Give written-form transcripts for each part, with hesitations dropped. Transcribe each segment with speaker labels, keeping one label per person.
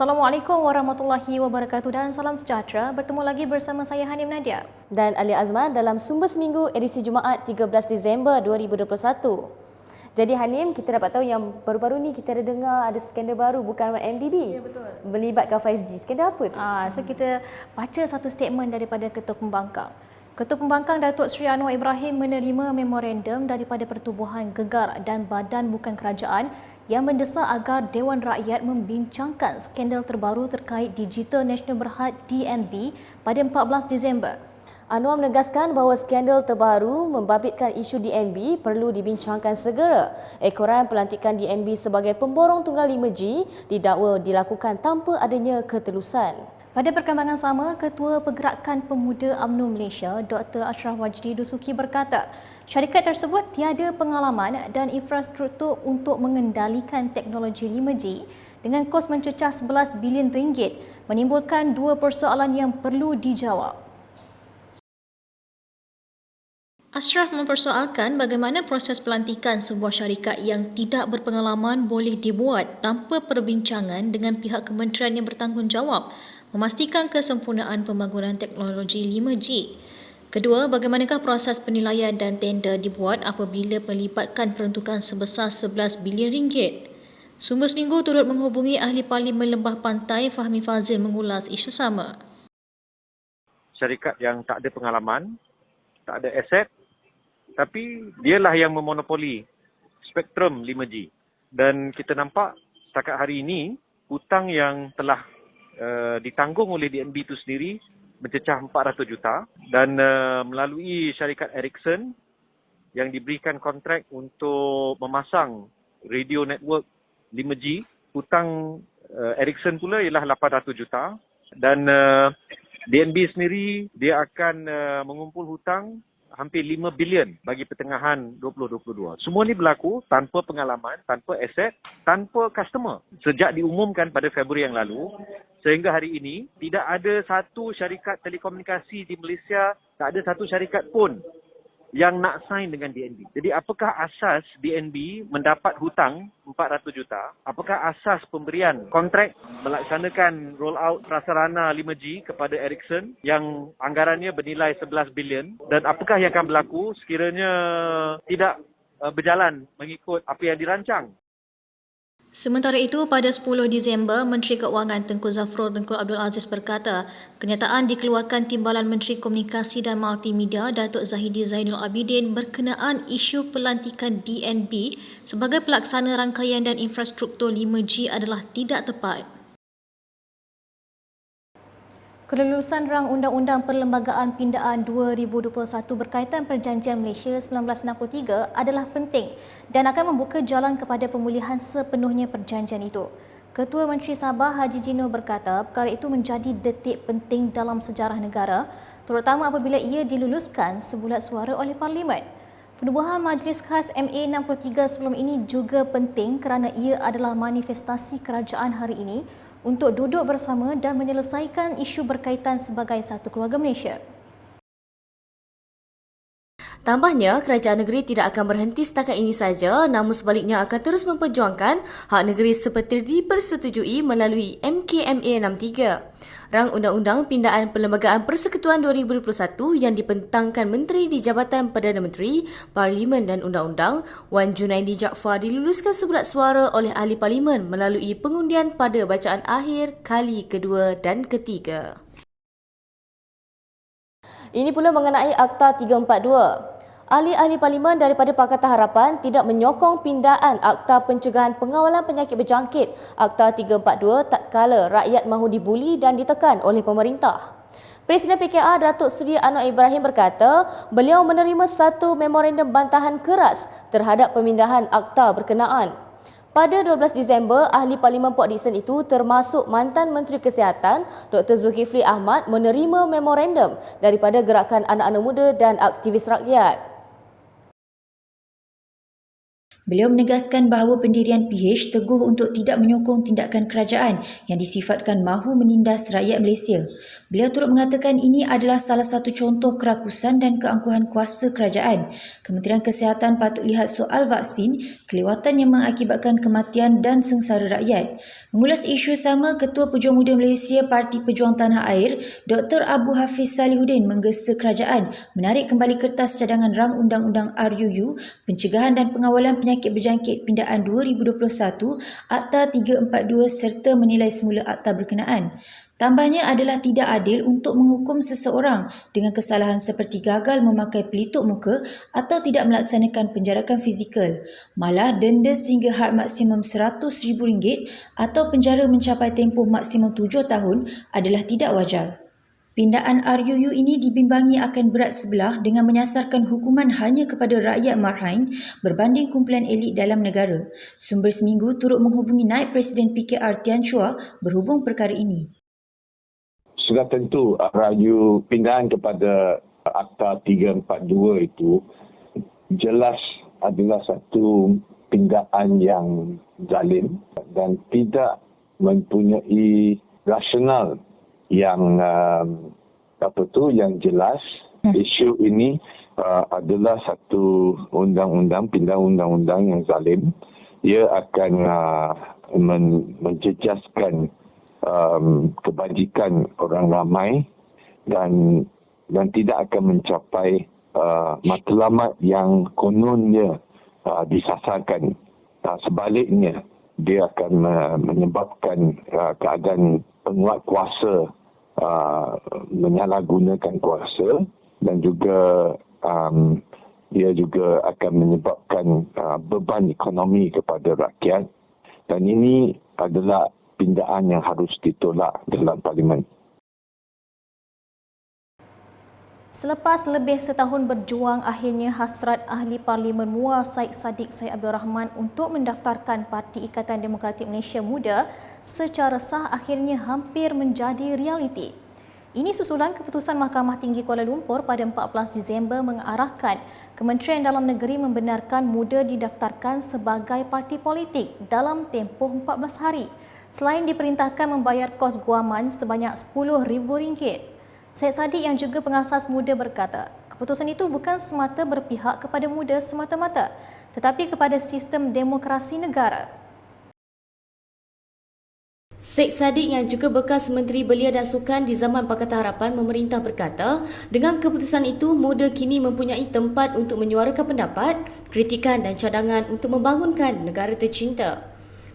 Speaker 1: Assalamualaikum warahmatullahi wabarakatuh dan salam sejahtera. Bertemu lagi bersama saya Hanim Nadia
Speaker 2: dan Ali Azman dalam Sumber Seminggu edisi Jumaat 13 Disember 2021. Jadi Hanim, kita dapat tahu yang baru-baru ni kita ada dengar ada skandal baru bukan MDB.
Speaker 1: Ya, betul.
Speaker 2: Melibatkan 5G. Skandal apa tu?
Speaker 1: So kita baca satu statement daripada Ketua Pembangkang. Ketua Pembangkang Datuk Seri Anwar Ibrahim menerima memorandum daripada Pertubuhan Gegar dan Badan Bukan Kerajaan yang mendesak agar Dewan Rakyat membincangkan skandal terbaru terkait Digital Nasional Berhad DNB pada 14 Disember.
Speaker 2: Anwar menegaskan bahawa skandal terbaru membabitkan isu DNB perlu dibincangkan segera. Ekoran pelantikan DNB sebagai pemborong tunggal 5G didakwa dilakukan tanpa adanya ketelusan.
Speaker 1: Pada perkembangan sama, Ketua Pergerakan Pemuda UMNO Malaysia, Dr. Ashraf Wajdi Dusuki berkata, syarikat tersebut tiada pengalaman dan infrastruktur untuk mengendalikan teknologi 5G dengan kos mencecah 11 bilion ringgit, menimbulkan dua persoalan yang perlu dijawab. Ashraf mempersoalkan bagaimana proses pelantikan sebuah syarikat yang tidak berpengalaman boleh dibuat tanpa perbincangan dengan pihak kementerian yang bertanggungjawab memastikan kesempurnaan pembangunan teknologi 5G. Kedua, bagaimanakah proses penilaian dan tender dibuat apabila melibatkan peruntukan sebesar 11 bilion ringgit? Sumber Seminggu turut menghubungi Ahli Parlimen Lembah Pantai Fahmi Fazil mengulas isu sama.
Speaker 3: Syarikat yang tak ada pengalaman, tak ada aset, tapi dialah yang memonopoli spektrum 5G. Dan kita nampak setakat hari ini, hutang yang telah ditanggung oleh DNB itu sendiri mencecah 400 juta dan melalui syarikat Ericsson yang diberikan kontrak untuk memasang radio network 5G, hutang Ericsson pula ialah 800 juta dan DNB sendiri dia akan mengumpul hutang hampir 5 bilion bagi pertengahan 2022. Semua ini berlaku tanpa pengalaman, tanpa aset, tanpa customer. Sejak diumumkan pada Februari yang lalu, sehingga hari ini, tidak ada satu syarikat telekomunikasi di Malaysia, tak ada satu syarikat pun yang nak sign dengan DNB. Jadi apakah asas DNB mendapat hutang 400 juta? Apakah asas pemberian kontrak melaksanakan rollout prasarana 5G kepada Ericsson yang anggarannya bernilai 11 bilion? Dan apakah yang akan berlaku sekiranya tidak berjalan mengikut apa yang dirancang?
Speaker 1: Sementara itu, pada 10 Disember, Menteri Keuangan Tengku Zafrul Tengku Abdul Aziz berkata, kenyataan dikeluarkan Timbalan Menteri Komunikasi dan Multimedia Datuk Zahidi Zainul Abidin berkenaan isu pelantikan DNB sebagai pelaksana rangkaian dan infrastruktur 5G adalah tidak tepat. Kelulusan Rang Undang-Undang Perlembagaan Pindaan 2021 berkaitan Perjanjian Malaysia 1963 adalah penting dan akan membuka jalan kepada pemulihan sepenuhnya perjanjian itu. Ketua Menteri Sabah Haji Jino berkata perkara itu menjadi detik penting dalam sejarah negara, terutama apabila ia diluluskan sebulat suara oleh Parlimen. Penubuhan Majlis Khas MA 63 sebelum ini juga penting kerana ia adalah manifestasi kerajaan hari ini untuk duduk bersama dan menyelesaikan isu berkaitan sebagai satu keluarga Malaysia.
Speaker 2: Tambahnya, kerajaan negeri tidak akan berhenti setakat ini saja, namun sebaliknya akan terus memperjuangkan hak negeri seperti dipersetujui melalui MKMA 63. Rang Undang-Undang Pindaan Perlembagaan Persekutuan 2021 yang dibentangkan Menteri di Jabatan Perdana Menteri, Parlimen dan Undang-Undang, Wan Junaidi Jaafar diluluskan sebulat suara oleh Ahli Parlimen melalui pengundian pada bacaan akhir kali kedua dan ketiga. Ini pula mengenai Akta 342. Ahli-ahli parlimen daripada Pakatan Harapan tidak menyokong pindaan Akta Pencegahan Pengawalan Penyakit Berjangkit Akta 342 tatkala rakyat mahu dibuli dan ditekan oleh pemerintah. Presiden PKR Datuk Seri Anwar Ibrahim berkata beliau menerima satu memorandum bantahan keras terhadap pemindahan akta berkenaan. Pada 12 Disember, ahli Parlimen Port Dickson itu termasuk mantan Menteri Kesihatan Dr. Zulkifli Ahmad menerima memorandum daripada Gerakan Anak-Anak Muda dan aktivis rakyat.
Speaker 4: Beliau menegaskan bahawa pendirian PH teguh untuk tidak menyokong tindakan kerajaan yang disifatkan mahu menindas rakyat Malaysia. Beliau turut mengatakan ini adalah salah satu contoh kerakusan dan keangkuhan kuasa kerajaan. Kementerian Kesihatan patut lihat soal vaksin, kelewatan yang mengakibatkan kematian dan sengsara rakyat. Mengulas isu sama, Ketua Pejuang Muda Malaysia Parti Pejuang Tanah Air, Dr. Abu Hafiz Salihuddin menggesa kerajaan menarik kembali kertas cadangan rang undang-undang RUU, Pencegahan dan Pengawalan Penyakit Berjangkit Pindaan 2021, Akta 342 serta menilai semula akta berkenaan. Tambahnya adalah tidak adil untuk menghukum seseorang dengan kesalahan seperti gagal memakai pelitup muka atau tidak melaksanakan penjarakan fizikal. Malah denda sehingga had maksimum RM100,000 atau penjara mencapai tempoh maksimum 7 tahun adalah tidak wajar. Pindaan RUU ini dibimbangi akan berat sebelah dengan menyasarkan hukuman hanya kepada rakyat marhain berbanding kumpulan elit dalam negara. Sumber Seminggu turut menghubungi Naib Presiden PKR Tian Chua berhubung perkara ini.
Speaker 5: Sudah tentu RUU pindahan kepada Akta 342 itu jelas adalah satu pindaan yang zalim dan tidak mempunyai rasional yang yang jelas. Isu ini adalah satu undang-undang, pindahan undang-undang yang zalim. Ia akan menjejaskan kebajikan orang ramai dan tidak akan mencapai matlamat yang kononnya disasarkan. Sebaliknya, dia akan menyebabkan keadaan penguat kuasa menyalahgunakan kuasa dan juga dia juga akan menyebabkan beban ekonomi kepada rakyat, dan ini adalah pindaan yang harus ditolak dalam parlimen.
Speaker 1: Selepas lebih setahun berjuang, akhirnya hasrat ahli Parlimen Muar Syed Saddiq Syed Abdul Rahman untuk mendaftarkan Parti Ikatan Demokratik Malaysia Muda secara sah akhirnya hampir menjadi realiti. Ini susulan keputusan Mahkamah Tinggi Kuala Lumpur pada 14 Disember mengarahkan Kementerian Dalam Negeri membenarkan muda didaftarkan sebagai parti politik dalam tempoh 14 hari. Selain diperintahkan membayar kos guaman sebanyak RM10,000. Syed Saddiq yang juga pengasas muda berkata, keputusan itu bukan semata berpihak kepada muda semata-mata, tetapi kepada sistem demokrasi negara.
Speaker 2: Syed Saddiq yang juga bekas Menteri Belia dan Sukan di zaman Pakatan Harapan memerintah berkata, dengan keputusan itu, muda kini mempunyai tempat untuk menyuarakan pendapat, kritikan dan cadangan untuk membangunkan negara tercinta.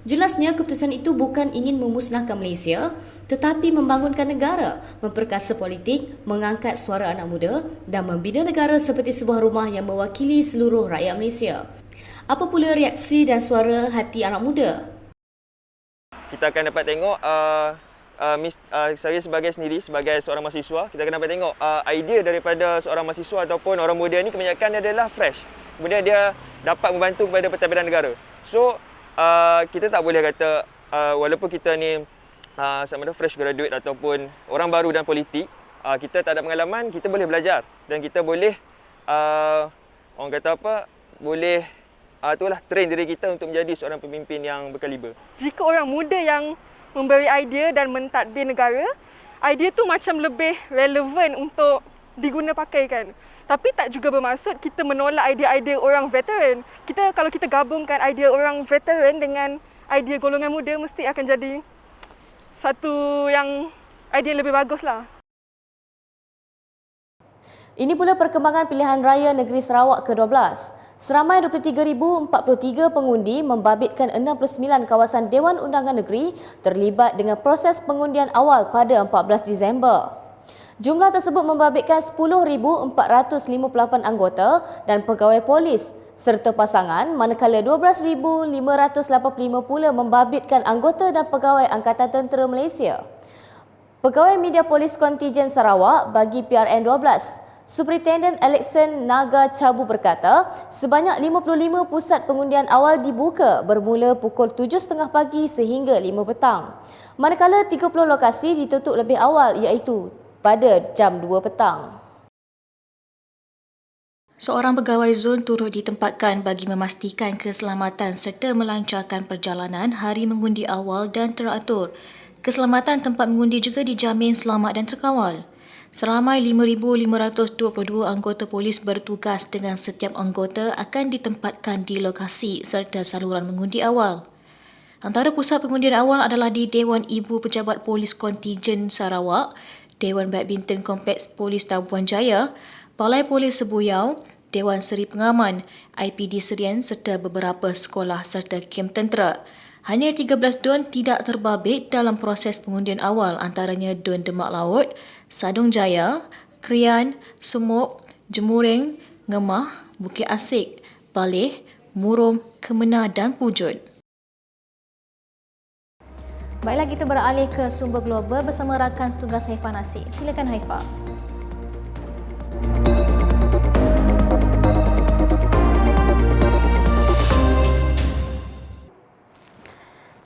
Speaker 2: Jelasnya, keputusan itu bukan ingin memusnahkan Malaysia, tetapi membangunkan negara, memperkasa politik, mengangkat suara anak muda dan membina negara seperti sebuah rumah yang mewakili seluruh rakyat Malaysia. Apa pula reaksi dan suara hati anak muda?
Speaker 6: Kita akan dapat tengok, saya sebagai seorang mahasiswa, kita akan dapat tengok idea daripada seorang mahasiswa ataupun orang muda ni kebanyakan adalah fresh. Kemudian dia dapat membantu kepada pentadbiran negara. So, kita tak boleh kata walaupun kita ni sama ada fresh graduate ataupun orang baru dalam politik, kita tak ada pengalaman, kita boleh belajar dan kita boleh orang kata apa, boleh itulah train diri kita untuk menjadi seorang pemimpin yang berkaliber.
Speaker 7: Jika orang muda yang memberi idea dan mentadbir negara, idea tu macam lebih relevan untuk diguna pakaikan. Tapi tak juga bermaksud kita menolak idea-idea orang veteran. Kalau kita gabungkan idea orang veteran dengan idea golongan muda, mesti akan jadi satu yang idea lebih baguslah.
Speaker 2: Ini pula perkembangan pilihan raya negeri Sarawak ke-12. Seramai 23,043 pengundi membabitkan 69 kawasan Dewan Undangan Negeri terlibat dengan proses pengundian awal pada 14 Disember. Jumlah tersebut membabitkan 10,458 anggota dan pegawai polis serta pasangan, manakala 12,585 pula membabitkan anggota dan pegawai Angkatan Tentera Malaysia. Pegawai Media Polis Kontijen Sarawak bagi PRN 12, Superintendent Alexan Naga Cabu berkata, sebanyak 55 pusat pengundian awal dibuka bermula pukul 7.30 pagi sehingga 5 petang. Manakala 30 lokasi ditutup lebih awal iaitu pada jam 2 petang.
Speaker 1: Seorang pegawai zon turut ditempatkan bagi memastikan keselamatan serta melancarkan perjalanan hari mengundi awal dan teratur. Keselamatan tempat mengundi juga dijamin selamat dan terkawal. Seramai 5,522 anggota polis bertugas dengan setiap anggota akan ditempatkan di lokasi serta saluran mengundi awal. Antara pusat pengundian awal adalah di Dewan Ibu Pejabat Polis Kontijen Sarawak, Dewan Badminton Kompleks Polis Tampuan Jaya, Balai Polis Sebuyau, Dewan Seri Pengaman, IPD Serian serta beberapa sekolah serta kem tentera. Hanya 13 DUN tidak terbabit dalam proses pengundian awal, antaranya DUN Demak Laut, Sadong Jaya, Krian, Semok, Jemureng, Ngemah, Bukit Asik, Baleh, Murum, Kemenah dan Pujut. Baiklah, kita beralih ke sumber global bersama rakan setugas Haifa Nasir. Silakan Haifa.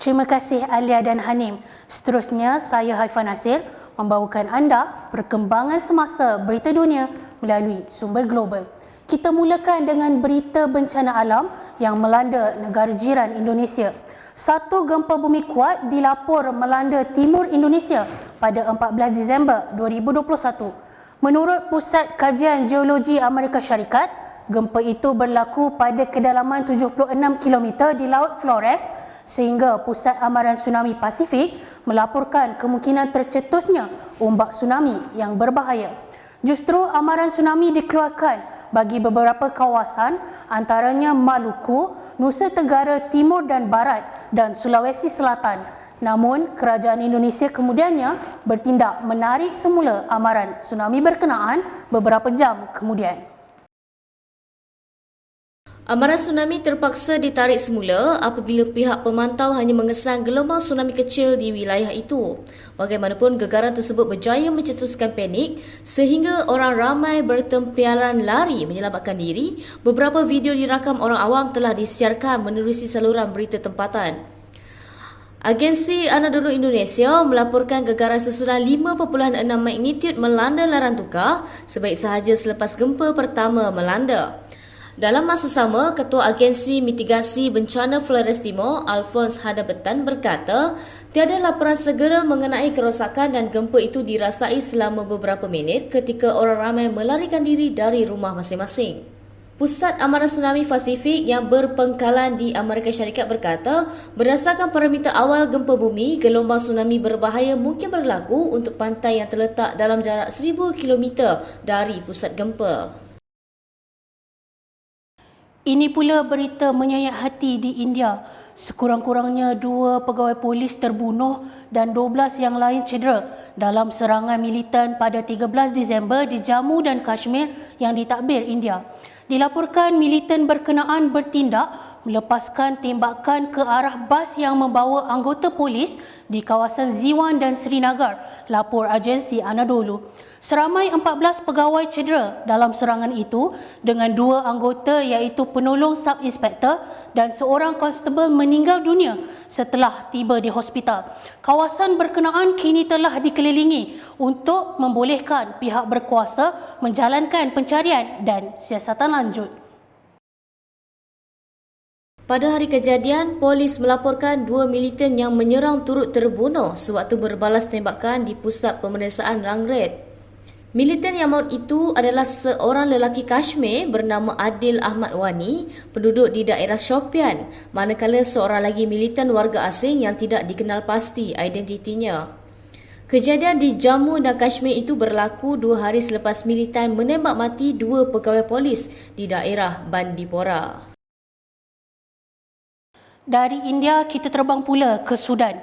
Speaker 8: Terima kasih Alia dan Hanim. Seterusnya, saya Haifa Nasir membawakan anda perkembangan semasa berita dunia melalui sumber global. Kita mulakan dengan berita bencana alam yang melanda negara jiran Indonesia. Satu gempa bumi kuat dilapor melanda timur Indonesia pada 14 Disember 2021. Menurut Pusat Kajian Geologi Amerika Syarikat, gempa itu berlaku pada kedalaman 76 km di Laut Flores sehingga Pusat Amaran Tsunami Pasifik melaporkan kemungkinan tercetusnya ombak tsunami yang berbahaya. Justru amaran tsunami dikeluarkan bagi beberapa kawasan antaranya Maluku, Nusa Tenggara Timur dan Barat dan Sulawesi Selatan. Namun, kerajaan Indonesia kemudiannya bertindak menarik semula amaran tsunami berkenaan beberapa jam kemudian.
Speaker 2: Amaran tsunami terpaksa ditarik semula apabila pihak pemantau hanya mengesan gelombang tsunami kecil di wilayah itu. Bagaimanapun, gegaran tersebut berjaya mencetuskan panik sehingga orang ramai bertempiaran lari menyelamatkan diri. Beberapa video dirakam orang awam telah disiarkan menerusi saluran berita tempatan. Agensi Anadolu Indonesia melaporkan gegaran susulan 5.6 magnitude melanda Laran Tukar sebaik sahaja selepas gempa pertama melanda. Dalam masa sama, Ketua Agensi Mitigasi Bencana Flores Timur, Alphonse Hadabetan berkata, tiada laporan segera mengenai kerosakan dan gempa itu dirasai selama beberapa minit ketika orang ramai melarikan diri dari rumah masing-masing. Pusat Amaran Tsunami Pasifik yang berpengkalan di Amerika Syarikat berkata, berdasarkan parameter awal gempa bumi, gelombang tsunami berbahaya mungkin berlaku untuk pantai yang terletak dalam jarak 1,000 km dari pusat gempa.
Speaker 8: Ini pula berita menyayat hati di India. Sekurang-kurangnya 2 pegawai polis terbunuh dan 12 yang lain cedera dalam serangan militan pada 13 Disember di Jammu dan Kashmir yang ditadbir India. Dilaporkan militan berkenaan bertindak melepaskan tembakan ke arah bas yang membawa anggota polis di kawasan Ziwan dan Srinagar, lapor agensi Anadolu. Seramai 14 pegawai cedera dalam serangan itu dengan 2 anggota iaitu penolong sub-inspektor dan seorang konstebel meninggal dunia setelah tiba di hospital. Kawasan berkenaan kini telah dikelilingi untuk membolehkan pihak berkuasa menjalankan pencarian dan siasatan lanjut.
Speaker 2: Pada hari kejadian, polis melaporkan 2 militan yang menyerang turut terbunuh sewaktu berbalas tembakan di pusat pemeriksaan Rangret. Militan yang maut itu adalah seorang lelaki Kashmir bernama Adil Ahmad Wani, penduduk di daerah Shopian, manakala seorang lagi militan warga asing yang tidak dikenal pasti identitinya. Kejadian di Jammu dan Kashmir itu berlaku 2 hari selepas militan menembak mati 2 pegawai polis di daerah Bandipora.
Speaker 8: Dari India, kita terbang pula ke Sudan.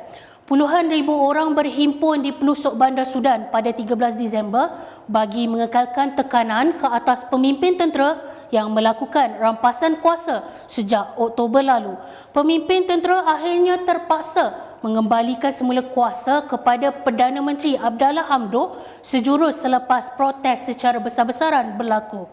Speaker 8: Puluhan ribu orang berhimpun di pelusuk bandar Sudan pada 13 Disember bagi mengekalkan tekanan ke atas pemimpin tentera yang melakukan rampasan kuasa sejak Oktober lalu. Pemimpin tentera akhirnya terpaksa mengembalikan semula kuasa kepada Perdana Menteri Abdallah Hamdok sejurus selepas protes secara besar-besaran berlaku.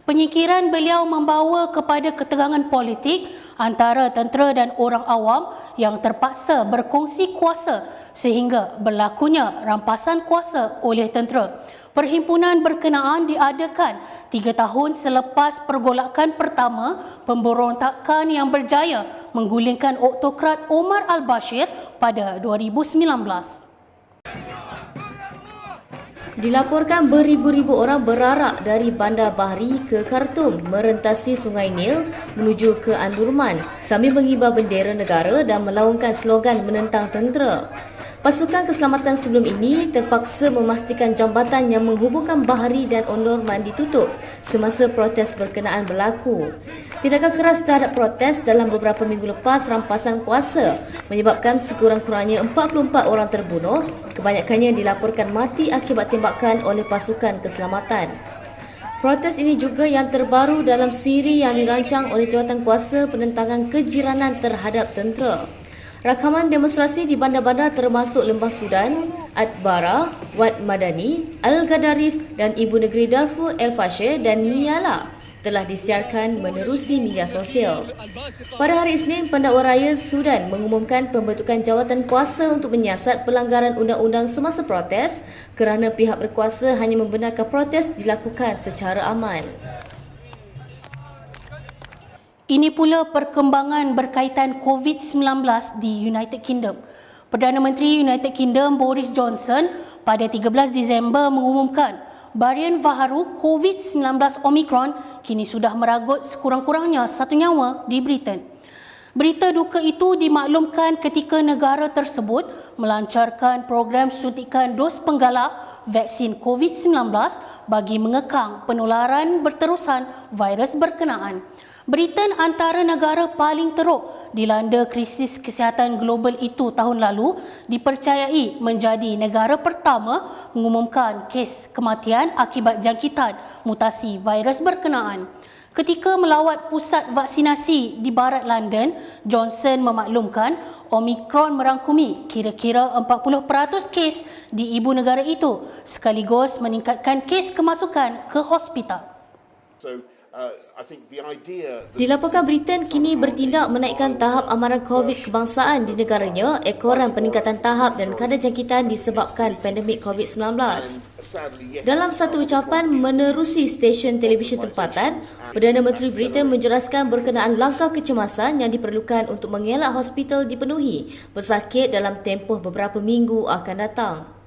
Speaker 8: Penyingkiran beliau membawa kepada ketegangan politik antara tentera dan orang awam yang terpaksa berkongsi kuasa sehingga berlakunya rampasan kuasa oleh tentera. Perhimpunan berkenaan diadakan 3 tahun selepas pergolakan pertama pemberontakan yang berjaya menggulingkan autokrat Omar al-Bashir pada 2019.
Speaker 2: Dilaporkan beribu-ribu orang berarak dari Bandar Bahri ke Khartoum merentasi Sungai Nil menuju ke Omdurman sambil mengibar bendera negara dan melaungkan slogan menentang tentera. Pasukan keselamatan sebelum ini terpaksa memastikan jambatan yang menghubungkan Bahri dan Omdurman ditutup semasa protes berkenaan berlaku. Tindakan keras terhadap protes dalam beberapa minggu lepas rampasan kuasa menyebabkan sekurang-kurangnya 44 orang terbunuh, kebanyakannya dilaporkan mati akibat tembakan oleh pasukan keselamatan. Protes ini juga yang terbaru dalam siri yang dirancang oleh jawatan kuasa penentangan kejiranan terhadap tentera. Rakaman demonstrasi di bandar-bandar termasuk Lembah Sudan, Atbara, Wad Madani, Al-Gadarif dan Ibu Negeri Darfur El-Fasher dan Niyala telah disiarkan menerusi media sosial. Pada hari Isnin, Pendakwa Raya Sudan mengumumkan pembentukan jawatan kuasa untuk menyiasat pelanggaran undang-undang semasa protes kerana pihak berkuasa hanya membenarkan protes dilakukan secara aman.
Speaker 8: Ini pula perkembangan berkaitan COVID-19 di United Kingdom. Perdana Menteri United Kingdom Boris Johnson pada 13 Disember mengumumkan varian baharu COVID-19 Omicron kini sudah meragut sekurang-kurangnya 1 nyawa di Britain. Berita duka itu dimaklumkan ketika negara tersebut melancarkan program suntikan dos penggalak vaksin COVID-19 bagi mengekang penularan berterusan virus berkenaan. Britain antara negara paling teruk dilanda krisis kesihatan global itu tahun lalu dipercayai menjadi negara pertama mengumumkan kes kematian akibat jangkitan mutasi virus berkenaan. Ketika melawat pusat vaksinasi di barat London, Johnson memaklumkan Omicron merangkumi kira-kira 40% kes di ibu negara itu sekaligus meningkatkan kes kemasukan ke hospital.
Speaker 2: Dilaporkan Britain kini bertindak menaikkan tahap amaran COVID kebangsaan di negaranya ekoran peningkatan tahap dan kadar jangkitan disebabkan pandemik COVID-19. Dalam satu ucapan menerusi stesen televisyen tempatan, Perdana Menteri Britain menjelaskan berkenaan langkah kecemasan yang diperlukan untuk mengelak hospital dipenuhi pesakit dalam tempoh beberapa minggu akan datang.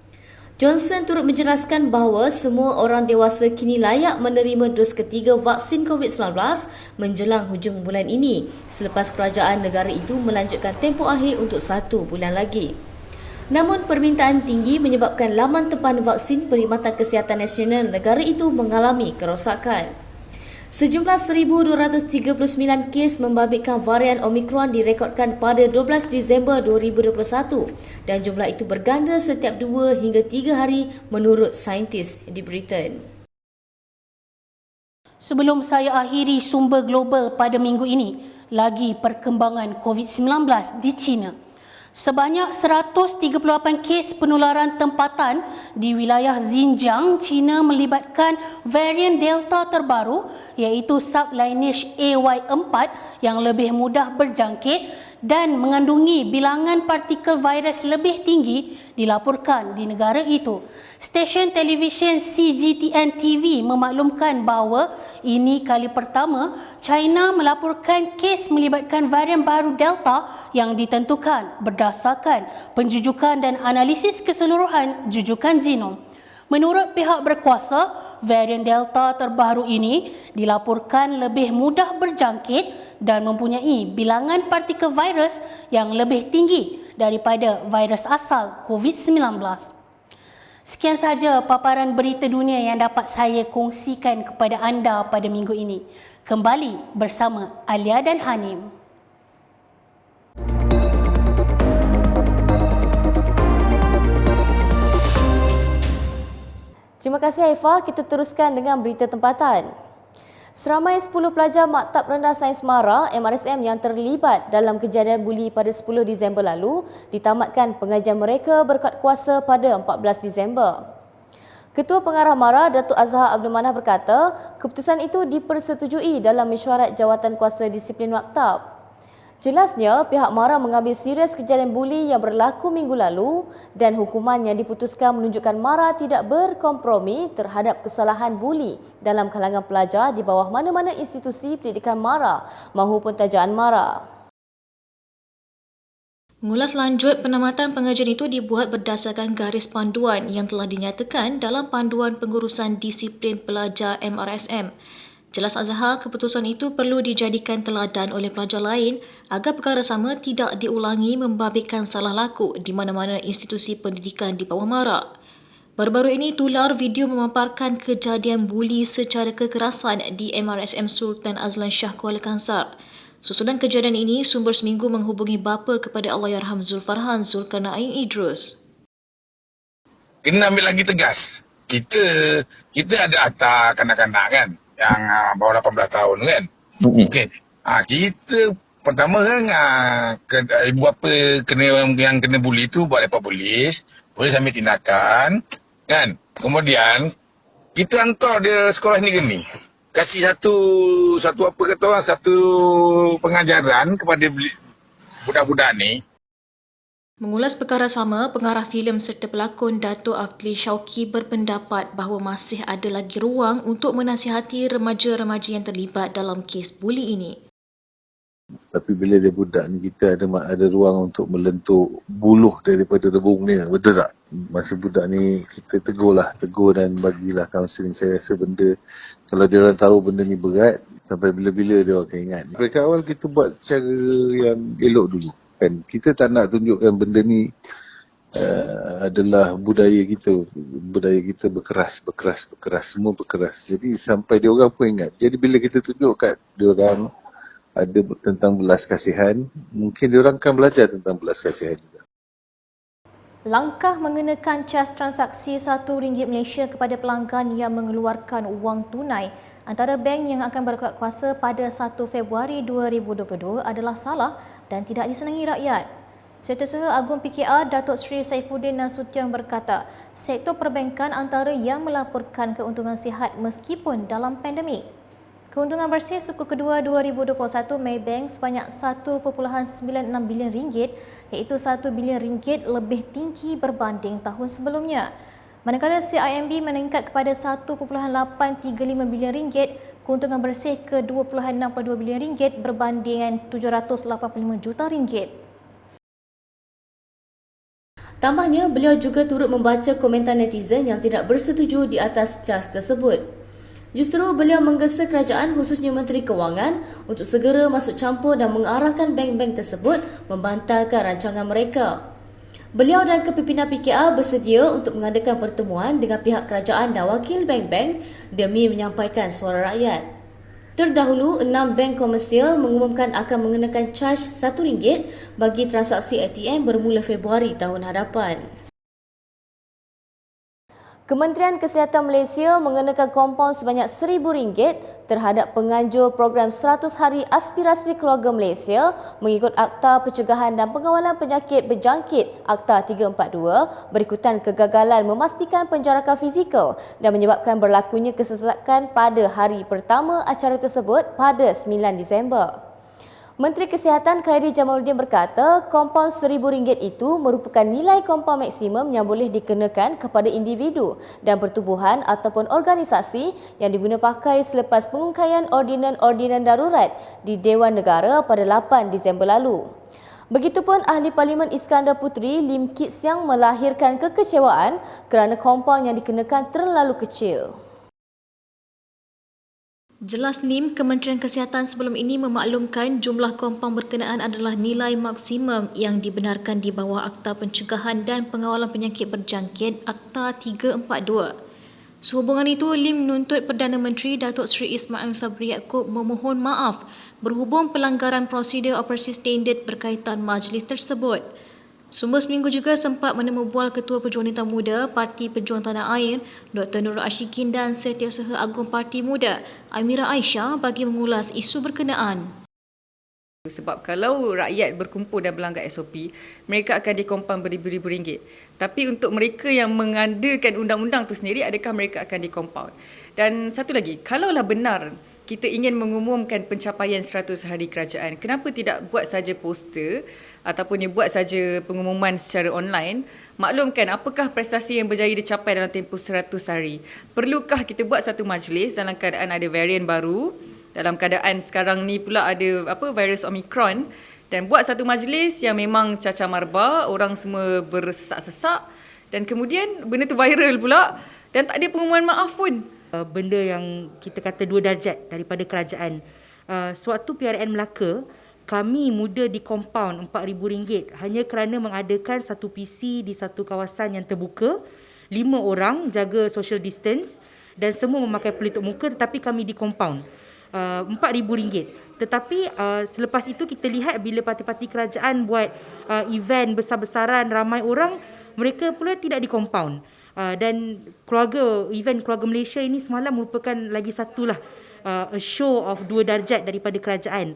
Speaker 2: Johnson turut menjelaskan bahawa semua orang dewasa kini layak menerima dos ketiga vaksin COVID-19 menjelang hujung bulan ini selepas kerajaan negara itu melanjutkan tempoh akhir untuk 1 bulan lagi. Namun permintaan tinggi menyebabkan laman tempahan vaksin Perkhidmatan Kesihatan Nasional negara itu mengalami kerosakan. Sejumlah 1,239 kes membabitkan varian Omicron direkodkan pada 12 Disember 2021 dan jumlah itu berganda setiap 2 hingga 3 hari menurut saintis di Britain.
Speaker 8: Sebelum saya akhiri sumber global pada minggu ini, lagi perkembangan COVID-19 di China. Sebanyak 138 kes penularan tempatan di wilayah Xinjiang, China melibatkan varian Delta terbaru iaitu sublineage AY4 yang lebih mudah berjangkit dan mengandungi bilangan partikel virus lebih tinggi dilaporkan di negara itu. Stesen televisyen CGTN TV memaklumkan bahawa ini kali pertama China melaporkan kes melibatkan varian baru Delta yang ditentukan berdasarkan penjujukan dan analisis keseluruhan jujukan genom. Menurut pihak berkuasa, varian Delta terbaru ini dilaporkan lebih mudah berjangkit dan mempunyai bilangan partikel virus yang lebih tinggi daripada virus asal COVID-19. Sekian sahaja paparan berita dunia yang dapat saya kongsikan kepada anda pada minggu ini. Kembali bersama Alia dan Hanim.
Speaker 2: Terima kasih Haifa, kita teruskan dengan berita tempatan. Seramai 10 pelajar Maktab Rendah Sains Mara MRSM yang terlibat dalam kejadian buli pada 10 Disember lalu ditamatkan pengajian mereka berkat kuasa pada 14 Disember. Ketua Pengarah Mara Datuk Azhar Abdul Manaf berkata, keputusan itu dipersetujui dalam mesyuarat Jawatan Kuasa Disiplin Maktab. Jelasnya, pihak Mara mengambil serius kejadian buli yang berlaku minggu lalu dan hukuman yang diputuskan menunjukkan Mara tidak berkompromi terhadap kesalahan buli dalam kalangan pelajar di bawah mana-mana institusi pendidikan Mara mahupun tajaan Mara.
Speaker 1: Mengulas lanjut, penamatan pengajian itu dibuat berdasarkan garis panduan yang telah dinyatakan dalam Panduan Pengurusan Disiplin Pelajar MRSM. Jelas Azhar, keputusan itu perlu dijadikan teladan oleh pelajar lain agar perkara sama tidak diulangi membabitkan salah laku di mana-mana institusi pendidikan di bawah Mara. Baru-baru ini tular video memaparkan kejadian buli secara kekerasan di MRSM Sultan Azlan Shah Kuala Kangsar. Susulan kejadian ini, Sumber Seminggu menghubungi bapa kepada Allahyarham Zulfarhan Zulkarnain Idrus.
Speaker 9: Kena ambil lagi tegas. Kita ada akta kanak-kanak kan, yang bawah 18 tahun kan. Okey. Kita pertama kan ibu bapa yang kena buli tu buat lapor polis ambil tindakan kan. Kemudian kita hantar dia sekolah negeri ni. Kasih satu apa kata orang, satu pengajaran kepada budak-budak ni.
Speaker 1: Mengulas perkara sama, pengarah filem serta pelakon Dato' Afli Syauqi berpendapat bahawa masih ada lagi ruang untuk menasihati remaja-remaja yang terlibat dalam kes buli ini.
Speaker 10: Tapi bila dia budak ni, kita ada ruang untuk melentuk buluh daripada rebung dia, betul tak? Masa budak ni kita tegur dan bagilah kaunseling. Saya rasa benda, kalau dia orang tahu benda ni berat, sampai bila-bila dia akan ingat. Dari awal kita buat cara yang elok dulu. Kan kita tak nak tunjukkan benda ni adalah budaya kita berkeras, semua berkeras. Jadi sampai dia orang pun ingat. Jadi bila kita tunjuk kat dia orang ada tentang belas kasihan, mungkin dia orang akan belajar tentang belas kasihan juga.
Speaker 1: Langkah mengenakan cas transaksi RM1 Malaysia kepada pelanggan yang mengeluarkan wang tunai antara bank yang akan berkuat kuasa pada 1 Februari 2022 adalah salah dan tidak disenangi rakyat. Setiausaha Agung PKR Datuk Seri Saifuddin Nasution berkata, sektor perbankan antara yang melaporkan keuntungan sihat meskipun dalam pandemik. Keuntungan bersih suku kedua 2021 Maybank sebanyak RM1.96 bilion, iaitu RM1 bilion lebih tinggi berbanding tahun sebelumnya. Manakala CIMB meningkat kepada RM1.835 bilion, keuntungan bersih ke RM2.62 bilion berbanding RM785 juta.
Speaker 2: Tambahnya, beliau juga turut membaca komentar netizen yang tidak bersetuju di atas cas tersebut. Justru beliau menggesa kerajaan khususnya Menteri Kewangan untuk segera masuk campur dan mengarahkan bank-bank tersebut membantalkan rancangan mereka. Beliau dan kepimpinan PKR bersedia untuk mengadakan pertemuan dengan pihak kerajaan dan wakil bank-bank demi menyampaikan suara rakyat. Terdahulu, 6 bank komersial mengumumkan akan mengenakan caj RM1 bagi transaksi ATM bermula Februari tahun hadapan. Kementerian Kesihatan Malaysia mengenakan kompaun sebanyak RM1,000 terhadap penganjur program 100 Hari Aspirasi Keluarga Malaysia mengikut Akta Pencegahan dan Pengawalan Penyakit Berjangkit Akta 342 berikutan kegagalan memastikan penjarakan fizikal dan menyebabkan berlakunya kesesakan pada hari pertama acara tersebut pada 9 Disember. Menteri Kesihatan Khairi Jamaluddin berkata, kompaun RM1,000 itu merupakan nilai kompaun maksimum yang boleh dikenakan kepada individu dan pertubuhan ataupun organisasi yang diguna pakai selepas pengungkaian ordinan darurat di Dewan Negara pada 8 Disember lalu. Begitupun Ahli Parlimen Iskandar Puteri Lim Kit Siang melahirkan kekecewaan kerana kompaun yang dikenakan terlalu kecil.
Speaker 1: Jelas Lim, Kementerian Kesihatan sebelum ini memaklumkan jumlah kompaun berkenaan adalah nilai maksimum yang dibenarkan di bawah Akta Pencegahan dan Pengawalan Penyakit Berjangkit Akta 342. Sehubungan itu, Lim menuntut Perdana Menteri Datuk Seri Ismail Sabri Yaakob memohon maaf berhubung pelanggaran prosedur operasi standard berkaitan majlis tersebut. Sumber Seminggu juga sempat menemu bual Ketua Pejuang Wanita Muda Parti Pejuang Tanah Air, Dr. Nurul Ashikin dan Setiausaha Agung Parti Muda, Amira Aisyah bagi mengulas isu berkenaan.
Speaker 11: Sebab kalau rakyat berkumpul dan berlanggar SOP, mereka akan dikompaun beribu-ribu ringgit. Tapi untuk mereka yang mengadakan undang-undang itu sendiri, adakah mereka akan dikompaun? Dan satu lagi, kalaulah benar kita ingin mengumumkan pencapaian 100 hari kerajaan, kenapa tidak buat saja poster ataupun buat saja pengumuman secara online? Maklumkan apakah prestasi yang berjaya dicapai dalam tempoh 100 hari. Perlukah kita buat satu majlis dalam keadaan ada varian baru, dalam keadaan sekarang ni pula ada virus Omicron, dan buat satu majlis yang memang cacah marba, orang semua bersesak-sesak dan kemudian benda tu viral pula dan tak ada pengumuman maaf pun.
Speaker 12: Benda yang kita kata 2 darjat daripada kerajaan. Sewaktu PRN Melaka, kami muda dikompaun RM4,000 hanya kerana mengadakan satu PC di satu kawasan yang terbuka, 5 orang jaga social distance dan semua memakai pelitup muka, tetapi kami dikompaun RM4,000. Tetapi selepas itu kita lihat bila parti-parti kerajaan buat event besar-besaran ramai orang, mereka pula tidak dikompaun. Dan event keluarga Malaysia ini semalam merupakan lagi satulah a show of 2 darjat daripada kerajaan.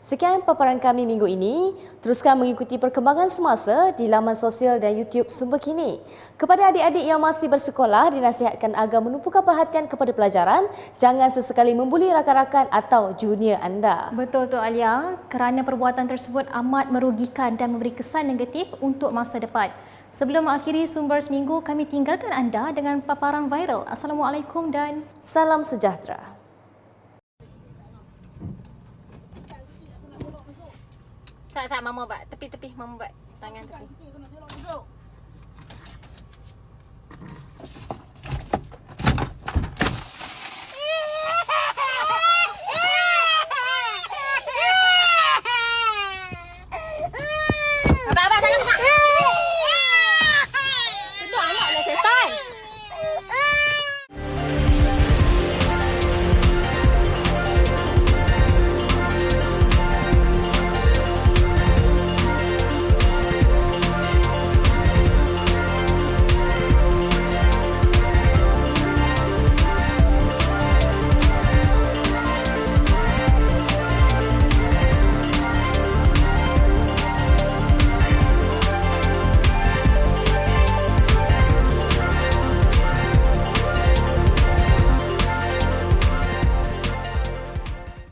Speaker 2: Sekian paparan kami minggu ini. Teruskan mengikuti perkembangan semasa di laman sosial dan YouTube Sumber Kini. Kepada adik-adik yang masih bersekolah, dinasihatkan agar menumpukan perhatian kepada pelajaran. Jangan sesekali membuli rakan-rakan atau junior anda.
Speaker 1: Betul tu Alia, kerana perbuatan tersebut amat merugikan dan memberi kesan negatif untuk masa depan. Sebelum mengakhiri Sumber Seminggu, kami tinggalkan anda dengan paparan viral. Assalamualaikum dan
Speaker 2: salam sejahtera.
Speaker 13: Tak, Mama buat. Tepi, Mama buat. Tangan tepi.